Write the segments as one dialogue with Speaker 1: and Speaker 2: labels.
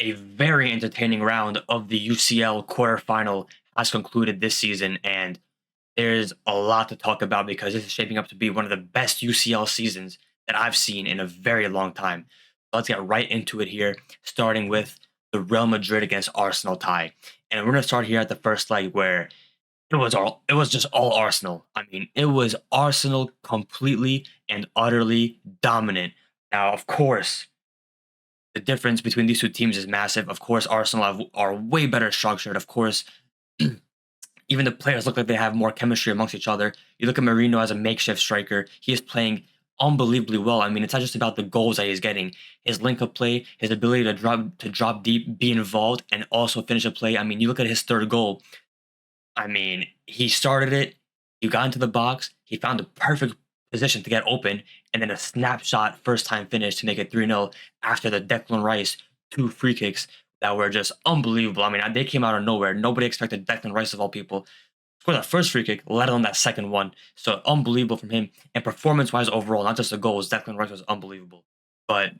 Speaker 1: a very entertaining round of the UCL quarterfinal has concluded this season, and there's a lot to talk about because this is shaping up to be one of the best UCL seasons that I've seen in a very long time. Let's get right into it here, starting with the Real Madrid against Arsenal tie. And we're gonna start here at the first leg where it was just all Arsenal. I mean, it was Arsenal completely and utterly dominant. Now, of course, the difference between these two teams is massive. Of course, are way better structured. Of course, even the players look like they have more chemistry amongst each other. You look at Marino as a makeshift striker; he is playing unbelievably well. I mean, it's not just about the goals that he's getting; his link-up play, his ability to drop deep, be involved, and also finish a play. I mean, you look at his third goal. I mean, he started it, he got into the box, he found the perfect position to get open, and then a snapshot first time finish to make it 3-0 after the Declan Rice two free kicks that were just unbelievable. I mean, they came out of nowhere. Nobody expected Declan Rice, of all people, score that first free kick, let alone that second one. So unbelievable from him. And performance wise, overall, not just the goals, Declan Rice was unbelievable. But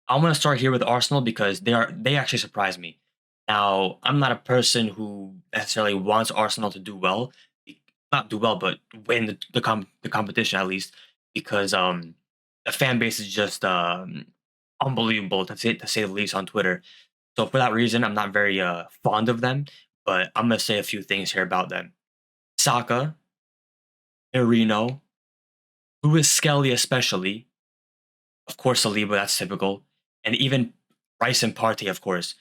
Speaker 1: I'm gonna start here with Arsenal because they actually surprised me. Now, I'm not a person who necessarily wants Arsenal to do well, not do well, but win the competition at least, because the fan base is just unbelievable to say the least on Twitter. So for that reason, I'm not very fond of them. But I'm gonna say a few things here about them. Saka, Merino, Lewis Skelly especially, of course Saliba, that's typical, and even Rice and Partey, of course,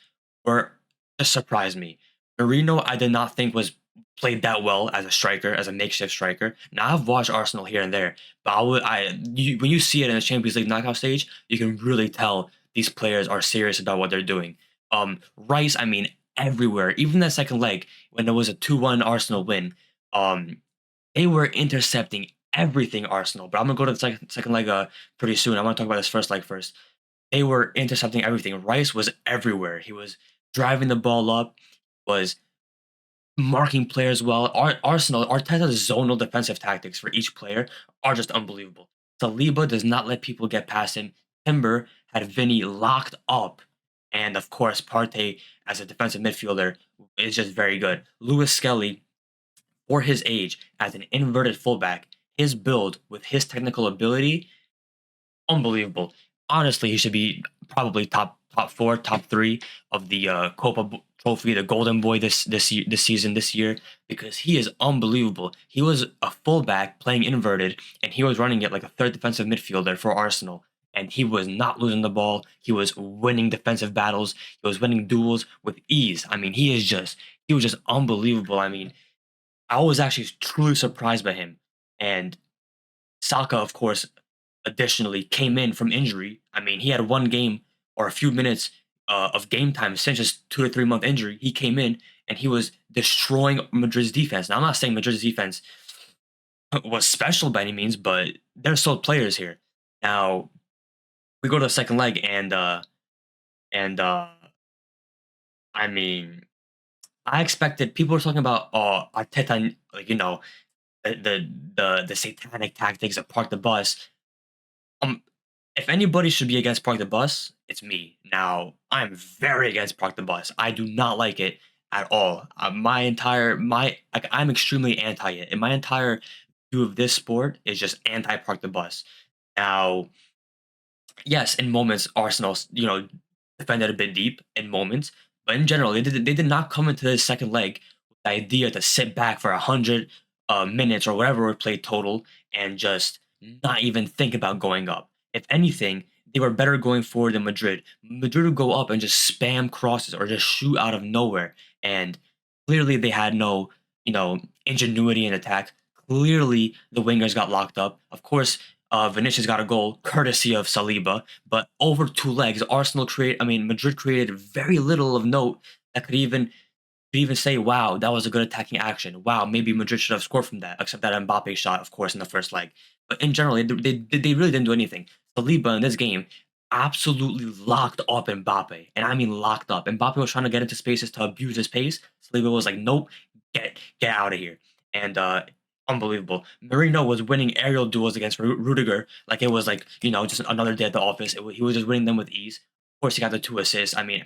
Speaker 1: were just surprised me. Marino, I did not think was played that well as a striker, as a makeshift striker. Now I've watched Arsenal here and there, but when you see it in the Champions League knockout stage, you can really tell these players are serious about what they're doing. Rice, I mean, everywhere, even that second leg when there was a 2-1 Arsenal win, um, they were intercepting everything Arsenal. But I'm gonna go to the second leg pretty soon. I want to talk about this first leg first. They were intercepting everything. Rice was everywhere. He was driving the ball up, was marking players well. Arsenal, Arteta's zonal defensive tactics for each player are just unbelievable. Saliba does not let people get past him. Timber had Vinny locked up. And of course, Partey, as a defensive midfielder, is just very good. Lewis Skelly, for his age, as an inverted fullback, his build with his technical ability, unbelievable. Honestly, he should be probably top four, top three of the Trophy, the Golden Boy this season, this year, because he is unbelievable. He was a fullback playing inverted, and he was running it like a third defensive midfielder for Arsenal. And he was not losing the ball. He was winning defensive battles. He was winning duels with ease. I mean, he was just unbelievable. I mean, I was actually truly surprised by him. And Saka, of course, additionally came in from injury. I mean, he had one game or a few minutes of game time since his 2 to 3 month injury. He came in and he was destroying Madrid's defense. Now, I'm not saying Madrid's defense was special by any means, but they're still players here. Now, we go to the second leg, and I mean, I expected people were talking about Arteta, like the satanic tactics of park the bus. Um, if anybody should be against Park the Bus, it's me. Now, I'm very against Park the Bus. I do not like it at all. I'm extremely anti it. And my entire view of this sport is just anti Park the Bus. Now, yes, in moments, Arsenal, defended a bit deep in moments, but in general, they did not come into the second leg with the idea to sit back for 100 minutes or whatever we played total and just not even think about going up. If anything, they were better going forward than Madrid. Madrid would go up and just spam crosses or just shoot out of nowhere, and clearly they had no, ingenuity in attack. Clearly, the wingers got locked up. Of course, Vinicius got a goal courtesy of Saliba, but over two legs, Madrid created very little of note that could even say, "Wow, that was a good attacking action. Wow, maybe Madrid should have scored from that." Except that Mbappe shot, of course, in the first leg. But in general, they really didn't do anything. Saliba in this game absolutely locked up Mbappe, and I mean locked up. Mbappe was trying to get into spaces to abuse his pace. Saliba was like, "Nope, get out of here." And unbelievable. Marino was winning aerial duels against Rudiger like it was like just another day at the office. He was just winning them with ease. Of course, he got the 2 assists. I mean,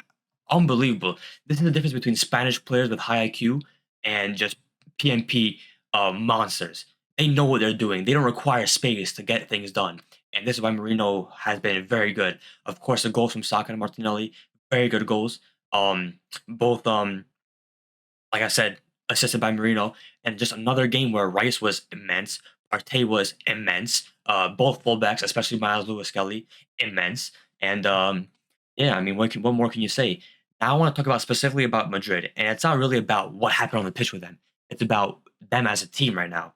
Speaker 1: unbelievable. This is the difference between Spanish players with high IQ and just PMP monsters. They know what they're doing. They don't require space to get things done. And this is why Marino has been very good. Of course, the goals from Saka and Martinelli, very good goals. Both like I said, assisted by Marino, and just another game where Rice was immense, Partey was immense, both fullbacks, especially Miles Lewis Kelly, immense, and yeah, I mean, what more can you say? Now I want to talk about specifically about Madrid, and it's not really about what happened on the pitch with them. It's about them as a team right now.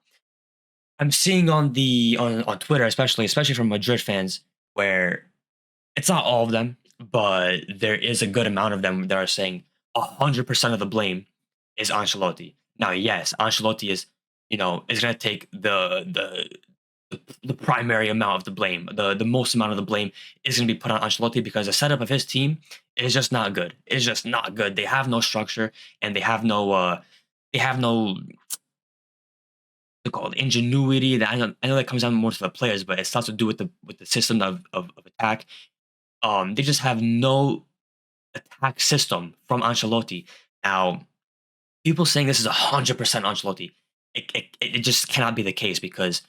Speaker 1: I'm seeing on Twitter, especially from Madrid fans, where it's not all of them, but there is a good amount of them that are saying 100% of the blame is Ancelotti. Now, yes, Ancelotti is going to take the primary amount of the blame. The most amount of the blame is going to be put on Ancelotti because the setup of his team is just not good. It's just not good. They have no structure and they have no called ingenuity. That I know that comes down more to the players, but it's not to do with the system of attack. They just have no attack system from Ancelotti. Now, people saying this is 100% Ancelotti, it just cannot be the case because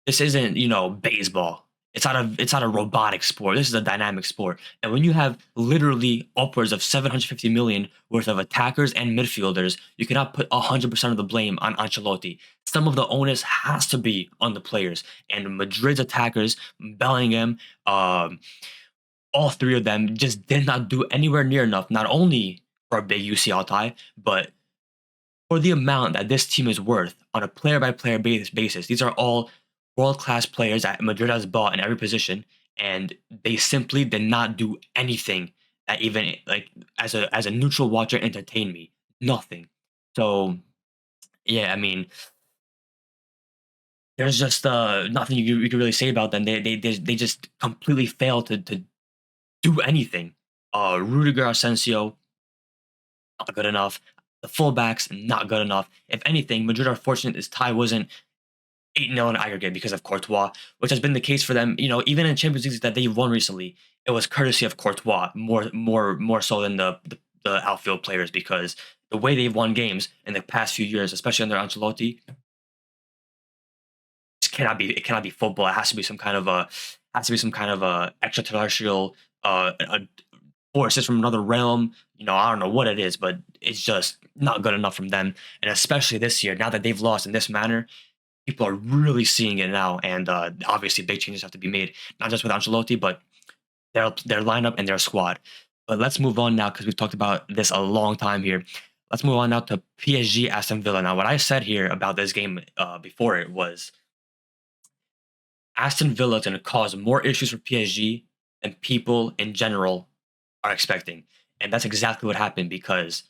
Speaker 1: this isn't baseball. It's not a robotic sport. This is a dynamic sport, and when you have literally upwards of 750 million worth of attackers and midfielders, you cannot put 100% of the blame on Ancelotti. Some of the onus has to be on the players and Madrid's attackers, Bellingham, all three of them just did not do anywhere near enough, not only for a big UCL tie, but for the amount that this team is worth on a player by player basis. These are all world class players that Madrid has bought in every position, and they simply did not do anything that even like as a neutral watcher entertained me. Nothing. So yeah, I mean, there's just nothing you can really say about them. They just completely fail to do anything. Rudiger, Asensio, not good enough. The fullbacks, not good enough. If anything, Madrid are fortunate this tie wasn't 8-0 in aggregate because of Courtois, which has been the case for them. Even in Champions Leagues that they've won recently, it was courtesy of Courtois more so than the outfield players because the way they've won games in the past few years, especially under Ancelotti, it cannot be football. It has to be some kind of a extraterrestrial forces from another realm. I don't know what it is, but it's just not good enough from them. And especially this year, now that they've lost in this manner, people are really seeing it now. And obviously, big changes have to be made, not just with Ancelotti, but their lineup and their squad. But let's move on now because we've talked about this a long time here. Let's move on now to PSG Aston Villa. Now, what I said here about this game before it was Aston Villa is going to cause more issues for PSG than people in general are expecting. And that's exactly what happened because,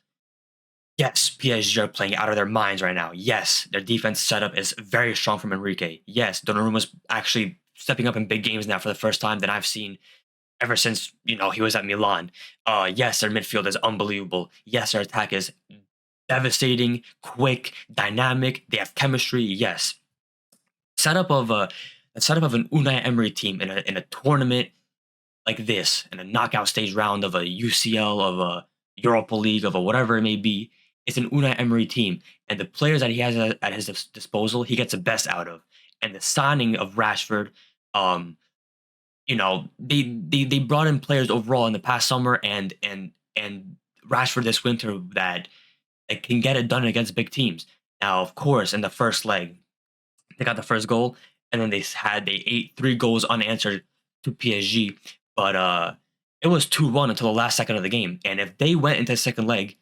Speaker 1: yes, PSG are playing out of their minds right now. Yes, their defense setup is very strong from Enrique. Yes, Donnarumma's actually stepping up in big games now for the first time that I've seen ever since, he was at Milan. Yes, their midfield is unbelievable. Yes, their attack is devastating, quick, dynamic. They have chemistry. Yes. Setup of a the setup of an Unai Emery team in a tournament like this, in a knockout stage round of a UCL, of a Europa League, of a whatever it may be, it's an Unai Emery team. And the players that he has at his disposal, he gets the best out of. And the signing of Rashford, um, they brought in players overall in the past summer and Rashford this winter that can get it done against big teams. Now, of course, in the first leg, they got the first goal, and then they ate 3 goals unanswered to PSG. But it was 2-1 until the last second of the game. And if they went into the second leg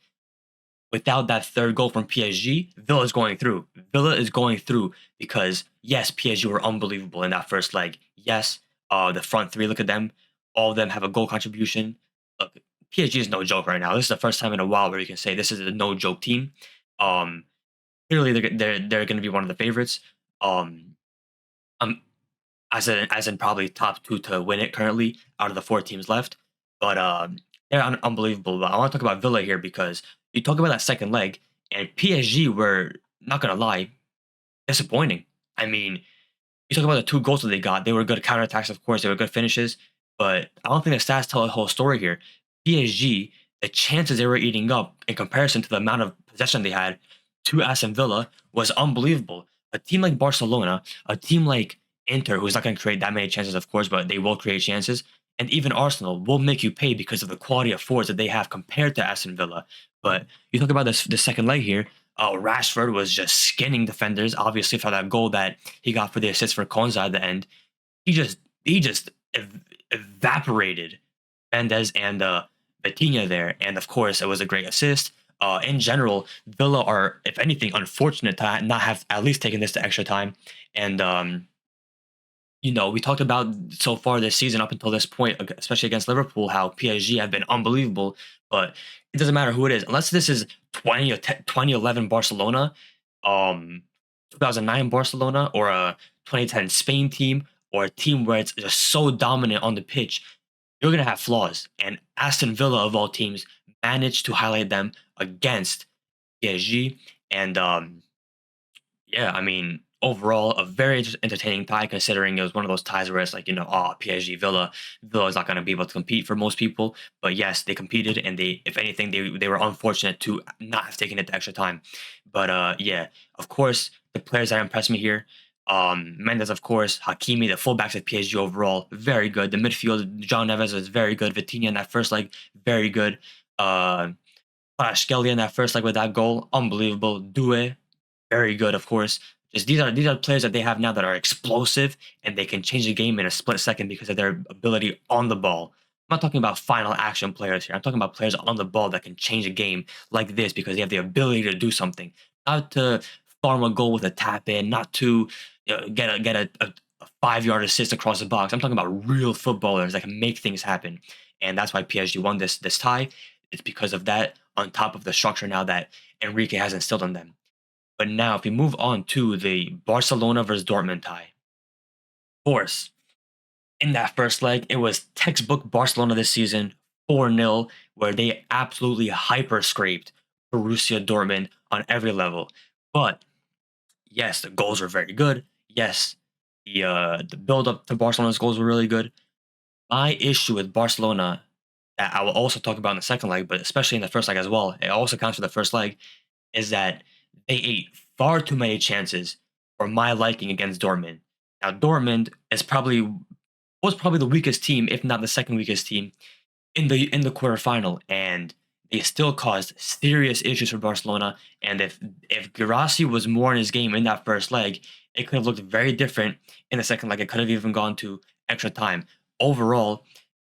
Speaker 1: without that third goal from PSG, Villa is going through. Villa is going through because yes, PSG were unbelievable in that first leg. Yes, the front three, look at them. All of them have a goal contribution. Look, PSG is no joke right now. This is the first time in a while where you can say this is a no joke team. Um, Clearly they're going to be one of the favorites. Um, um, as in probably top two to win it currently out of the 4 teams left. But they're unbelievable. But I want to talk about Villa here because you talk about that second leg, and PSG were not gonna lie, disappointing. I mean, you talk about the 2 goals that they got. They were good counterattacks, of course. They were good finishes. but I don't think the stats tell the whole story here. PSG, the chances they were eating up in comparison to the amount of possession they had to Aston Villa was unbelievable. A team like Barcelona, a team like Inter, who's not going to create that many chances, of course, but they will create chances, and even Arsenal will make you pay because of the quality of forwards that they have compared to Aston Villa. But you talk about this the second leg here. Rashford was just skinning defenders, obviously for that goal that he got for the assist for Konza at the end. He just evaporated Mendes and Vitinha there, and of course it was a great assist. In general, Villa are, if anything, unfortunate to not have at least taken this to extra time. And we talked about so far this season up until this point, especially against Liverpool, how PSG have been unbelievable. But it doesn't matter who it is, unless this is 2011 Barcelona, um, 2009 Barcelona, or a 2010 Spain team, or a team where it's just so dominant on the pitch. You're gonna have flaws, and Aston Villa of all teams managed to highlight them against PSG, and yeah, I mean, overall, a very entertaining tie considering it was one of those ties where it's like, PSG Villa is not going to be able to compete for most people. But yes, they competed, and if anything, they were unfortunate to not have taken it to extra time. But yeah, of course, the players that impressed me here. Mendes, of course, Hakimi, the fullbacks at PSG overall, very good. The midfield, John Neves was very good. Vitinha in that first leg, very good. Uh, Kvaratskhelia in that first leg with that goal, unbelievable. Due, very good, of course. Just these are players that they have now that are explosive and they can change the game in a split second because of their ability on the ball. I'm not talking about final action players here. I'm talking about players on the ball that can change a game like this because they have the ability to do something, not to farm a goal with a tap in, not to get a 5-yard assist across the box. I'm talking about real footballers that can make things happen, and that's why PSG won this tie. It's because of that, on top of the structure now that Enrique has instilled in them. But now, if we move on to the Barcelona versus Dortmund tie, of course, in that first leg, it was textbook Barcelona this season, 4-0, where they absolutely hyper scraped Borussia Dortmund on every level. But yes, the goals were very good. Yes, the build up to Barcelona's goals were really good. My issue with Barcelona that I will also talk about in the second leg, but especially in the first leg as well, it also counts for the first leg, is that they ate far too many chances for my liking against Dortmund. Now, Dortmund was probably the weakest team, if not the second weakest team, in the quarterfinal, and they still caused serious issues for Barcelona. And if Girassi was more in his game in that first leg, it could have looked very different in the second leg. It could have even gone to extra time. Overall,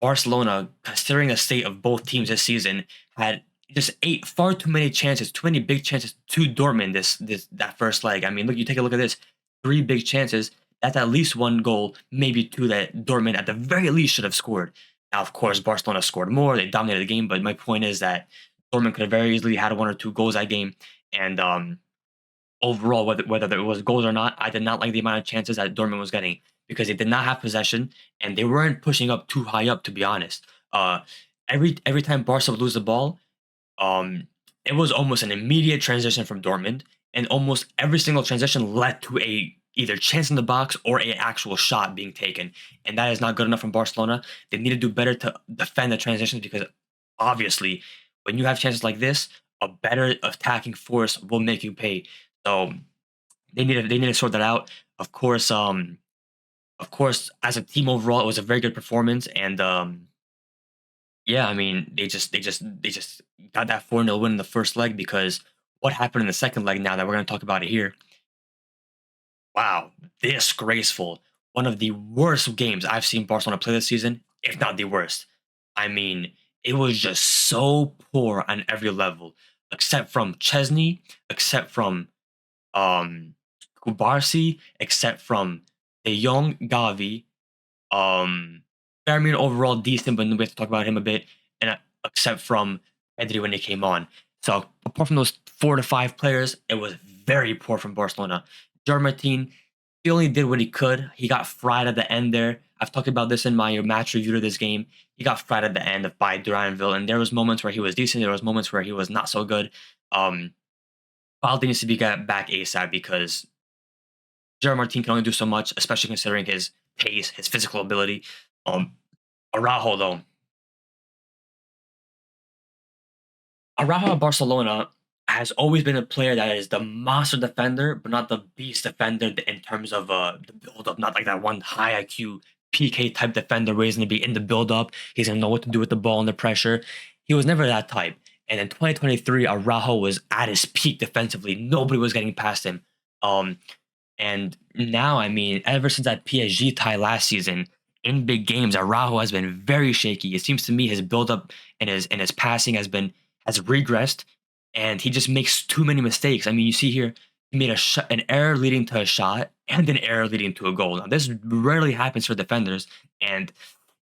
Speaker 1: Barcelona, considering the state of both teams this season, had just ate far too many chances, too many big chances to Dortmund that first leg. I mean, look, you take a look at this, 3 big chances. That's at least one goal, maybe two that Dortmund at the very least should have scored. Now, of course, Barcelona scored more. They dominated the game, but my point is that Dortmund could have very easily had 1 or 2 goals that game. And overall, whether it was goals or not, I did not like the amount of chances that Dortmund was getting because they did not have possession and they weren't pushing up too high up. To be honest, every time Barca would lose the ball, it was almost an immediate transition from Dortmund, and almost every single transition led to a either chance in the box or a actual shot being taken, and that is not good enough from Barcelona. They need to do better to defend the transitions because obviously, when you have chances like this, a better attacking force will make you pay. So they need to sort that out. Of course, as a team overall, it was a very good performance, and yeah, I mean, they just got that 4-0 win in the first leg because what happened in the second leg, now that we're going to talk about it here, wow, disgraceful. One of the worst games I've seen Barcelona play this season, if not the worst. I mean, it was just so poor on every level, except from Chesney, except from um Kubarsi, except from De Jong, Gavi, um, Fermin overall decent, but we have to talk about him a bit, and except from Pedri when he came on. So apart from those 4 to 5 players, it was very poor from Barcelona. Martin, he only did what he could. He got fried at the end there. I've talked about this in my match review of this game. He got fried at the end by Duranville, and there was moments where he was decent. There was moments where he was not so good. Baldi needs to be got back ASAP because Gerard Martin can only do so much, especially considering his pace, his physical ability. Um, Araujo, though. Araujo at Barcelona has always been a player that is the monster defender, but not the beast defender in terms of the build up. Not like that one high IQ PK type defender where he's going to be in the build up. He's going to know what to do with the ball under pressure. He was never that type. And in 2023, Araujo was at his peak defensively. Nobody was getting past him. Um, and now, I mean, ever since that PSG tie last season, in big games, Araujo has been very shaky. It seems to me his build-up and his passing has regressed, and he just makes too many mistakes. I mean, you see here, he made an error leading to a shot and an error leading to a goal. Now, this rarely happens for defenders, and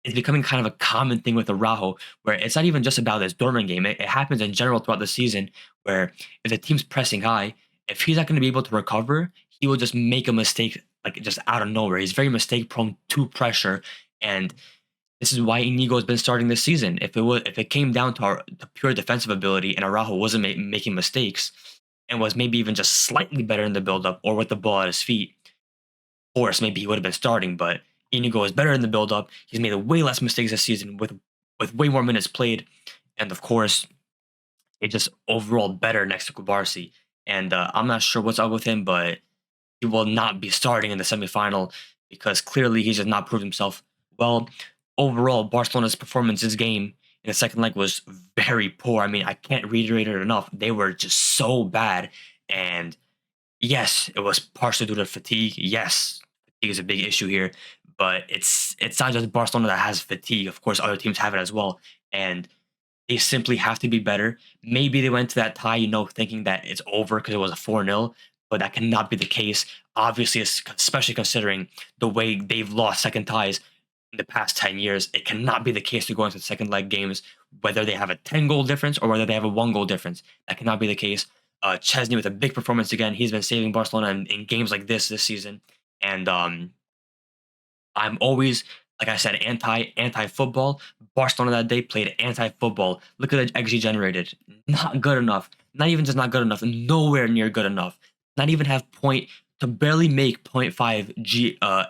Speaker 1: it's becoming kind of a common thing with Araujo, where it's not even just about this Dortmund game. It happens in general throughout the season, where if the team's pressing high, if he's not going to be able to recover, he will just make a mistake like just out of nowhere. He's very mistake prone to pressure, and this is why Inigo has been starting this season. If it came down to the pure defensive ability and Araujo wasn't making mistakes and was maybe even just slightly better in the build-up or with the ball at his feet, of course maybe he would have been starting. But Inigo is better in the build-up. He's made way less mistakes this season with way more minutes played, and of course, it's just overall better next to Kubarsi. And I'm not sure what's up with him, but he will not be starting in the semifinal because clearly he's just not proved himself well. Overall, Barcelona's performance this game in the second leg was very poor. I mean, I can't reiterate it enough. They were just so bad. And yes, it was partially due to fatigue. Yes, fatigue is a big issue here, but it's not just Barcelona that has fatigue. Of course, other teams have it as well. And they simply have to be better. Maybe they went to that tie, thinking that it's over because it was a 4-0, but that cannot be the case. Obviously, especially considering the way they've lost second ties in the past 10 years, it cannot be the case to go into second leg games, whether they have a 10-goal difference or whether they have a 1-goal difference. That cannot be the case. Chesney with a big performance again. He's been saving Barcelona in games like this season. And I'm always, like I said, anti football. Barcelona that day played anti football. Look at the XG generated. Not good enough. Not even just not good enough. Nowhere near good enough. Not even have to barely make point 0.5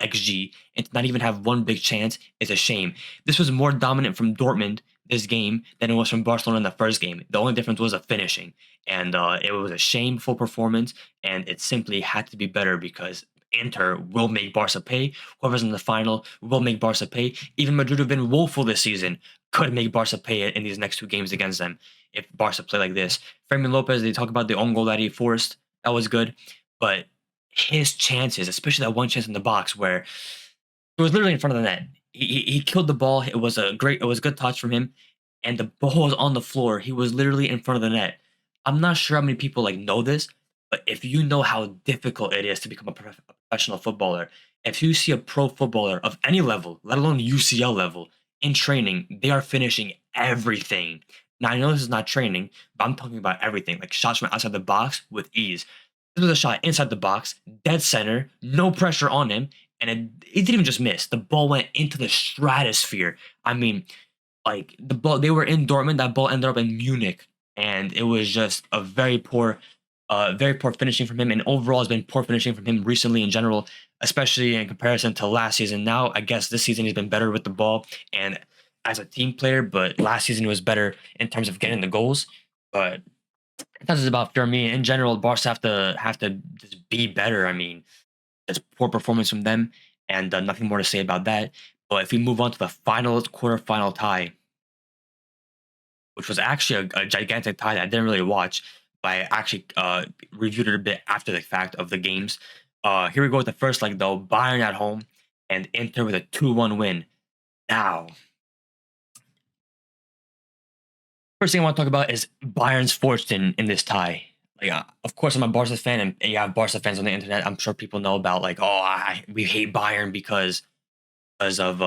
Speaker 1: XG and to not even have one big chance is a shame. This was more dominant from Dortmund this game than it was from Barcelona in the first game. The only difference was the finishing, and it was a shameful performance, and it simply had to be better because Inter will make Barca pay. Whoever's in the final will make Barca pay. Even Madrid have been woeful this season. Could make Barca pay in these next two games against them if Barca play like this. Fermin Lopez, they talk about the own goal that he forced. That was good. But his chances, especially that one chance in the box where it was literally in front of the net. He killed the ball. It was a good touch from him. And the ball was on the floor. He was literally in front of the net. I'm not sure how many people know this, but if you know how difficult it is to become a professional footballer, if you see a pro footballer of any level, let alone UCL level, in training, they are finishing everything. Now I know this is not training, but I'm talking about everything, like shots from outside the box with ease. This was a shot inside the box, dead center, no pressure on him, and it didn't even just miss. The ball went into the stratosphere. I mean, like the ball, they were in Dortmund. That ball ended up in Munich, and it was just a very poor finishing from him. And overall, has been poor finishing from him recently in general, especially in comparison to last season. Now, I guess this season he's been better with the ball and as a team player, but last season he was better in terms of getting the goals. But that's just about Firmino. In general, Barca have to just be better. I mean, it's poor performance from them, and nothing more to say about that. But if we move on to the final quarterfinal tie, which was actually a gigantic tie that I didn't really watch, but I actually reviewed it a bit after the fact of the games. Here we go with the first leg, though. Bayern at home and Inter with a 2-1 win. Now, first thing I want to talk about is Bayern's fortune in this tie. Like, of course, I'm a Barca fan, and you have Barca fans on the internet. I'm sure people know about we hate Bayern because of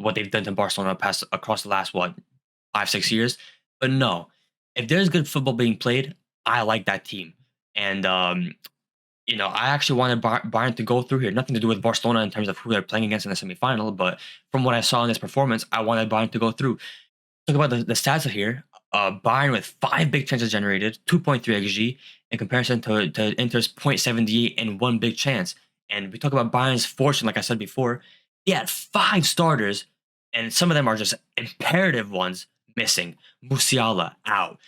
Speaker 1: what they've done to Barcelona across the last 5-6 years. But no, if there's good football being played, I like that team, and I actually wanted Bayern to go through here. Nothing to do with Barcelona in terms of who they're playing against in the semifinal, but from what I saw in this performance, I wanted Bayern to go through. Talk about the stats here. Bayern with 5 big chances generated, 2.3 xG in comparison to Inter's 0.78 and 1 big chance. And we talk about Bayern's fortune, like I said before. He had 5 starters, and some of them are just imperative ones missing. Musiala out.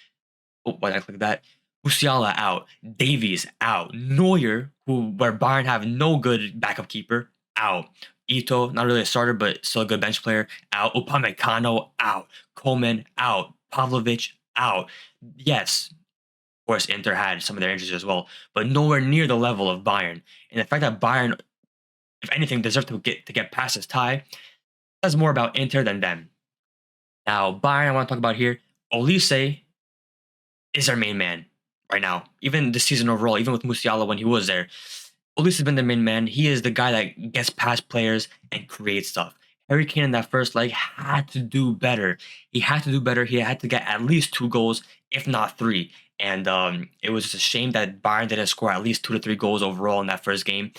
Speaker 1: Oh, why did I click that? Musiala out. Davies out. Neuer, where Bayern have no good backup keeper, out. Ito, not really a starter, but still a good bench player, out. Upamecano out. Coleman out. Pavlovic out. Yes, of course, Inter had some of their injuries as well, but nowhere near the level of Bayern. And the fact that Bayern, if anything, deserve to get past this tie, says more about Inter than them. Now, Bayern, I want to talk about here. Olise is our main man right now. Even this season overall, even with Musiala when he was there, Olise has been the main man. He is the guy that gets past players and creates stuff. Harry Kane in that first leg had to do better. He had to do better. He had to get at least 2 goals, if not 3. And it was just a shame that Bayern didn't score at least 2 to 3 goals overall in that first game.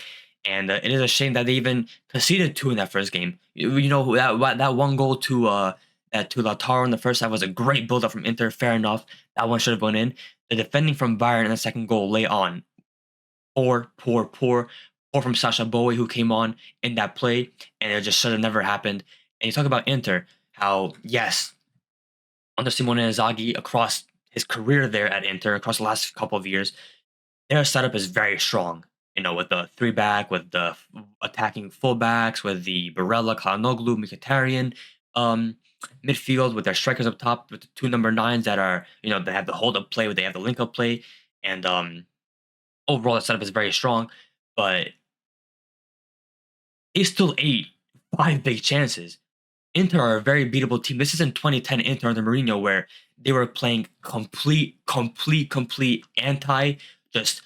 Speaker 1: And it is a shame that they even conceded 2 in that first game. You know that one goal to Lautaro in the first half was a great build up from Inter. Fair enough, that one should have gone in. The defending from Bayern in the second goal lay on. Poor from Sasha Bowie who came on in that play, and it just should have never happened. And you talk about Inter, how yes, under Simone Inzaghi across his career there at Inter, across the last couple of years, their setup is very strong. You know, with the 3-back, with the attacking fullbacks, with the Barella, Kalhanoglu, Mkhitaryan, midfield with their strikers up top, with the 2 number 9s that are, you know, they have the hold up play, they have the link up play, and overall the setup is very strong. But they still ate 5 big chances. Inter are a very beatable team. This isn't 2010 Inter under Mourinho where they were playing complete anti, just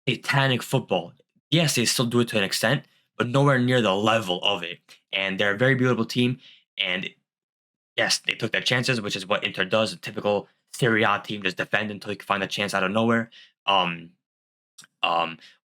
Speaker 1: satanic football. Yes, they still do it to an extent, but nowhere near the level of it. And they're a very beatable team. And yes, they took their chances, which is what Inter does. A typical Serie A team, just defend until you can find a chance out of nowhere. Um,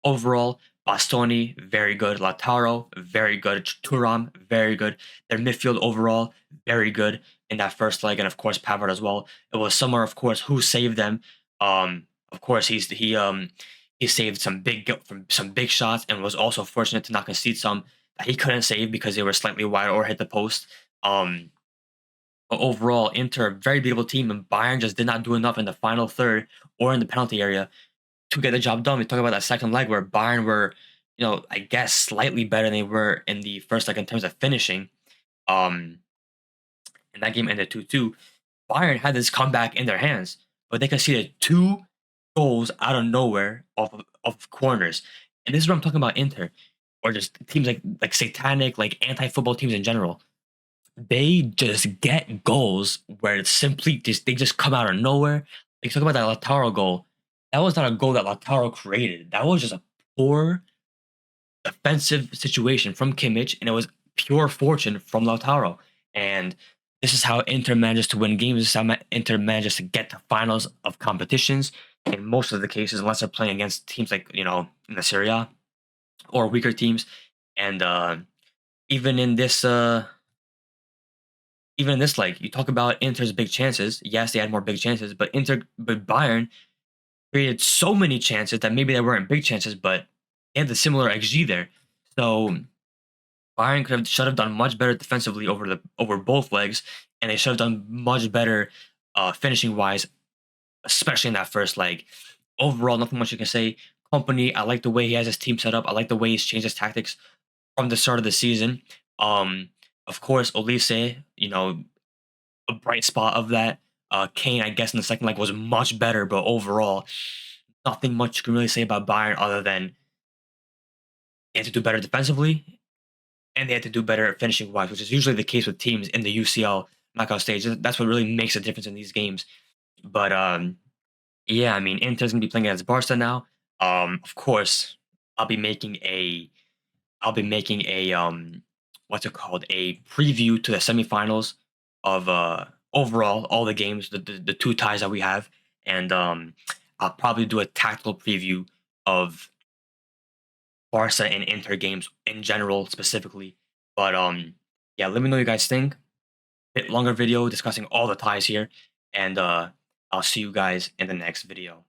Speaker 1: Overall, Bastoni, very good. Lautaro, very good. Thuram, very good. Their midfield overall, very good in that first leg, and of course Pavard as well. It was somewhere, of course, who saved them. Of course, he saved from some big shots, and was also fortunate to not concede some that he couldn't save because they were slightly wide or hit the post. But overall, Inter, very beatable team, and Bayern just did not do enough in the final third or in the penalty area to get the job done. We talk about that second leg where Bayern were, you know, I guess slightly better than they were in the first leg in terms of finishing. And that game ended 2-2. Bayern had this comeback in their hands, but they conceded 2 goals out of nowhere off corners. And this is what I'm talking about Inter, or just teams like satanic, like anti-football teams in general. They just get goals where it's simply they just come out of nowhere. Like talk about that Lautaro goal. That was not a goal that Lautaro created. That was just a poor defensive situation from Kimmich, and it was pure fortune from Lautaro. And this is how Inter manages to win games. This is how Inter manages to get to finals of competitions in most of the cases, unless they're playing against teams like, you know, in the Serie A or weaker teams. And even in this like you talk about Inter's big chances. Yes, they had more big chances, but Bayern created so many chances that maybe they weren't big chances, but they had the similar XG there. So Bayern should have done much better defensively over both legs, and they should have done much better finishing wise, especially in that first leg. Overall, nothing much you can say. Company, I like the way he has his team set up. I like the way he's changed his tactics from the start of the season. Of course, Olise, you know, a bright spot of that. Kane, I guess, in the second leg was much better, but overall, nothing much you can really say about Bayern other than they had to do better defensively and they had to do better at finishing wise, which is usually the case with teams in the UCL knockout stage. That's what really makes a difference in these games. But yeah, I mean, Inter's gonna be playing against Barca now. Of course, I'll be making a what's it called? A preview to the semifinals of overall all the games, the 2 ties that we have, and I'll probably do a tactical preview of Barca and Inter games in general specifically. But yeah, let me know what you guys think. Bit longer video discussing all the ties here, and I'll see you guys in the next video.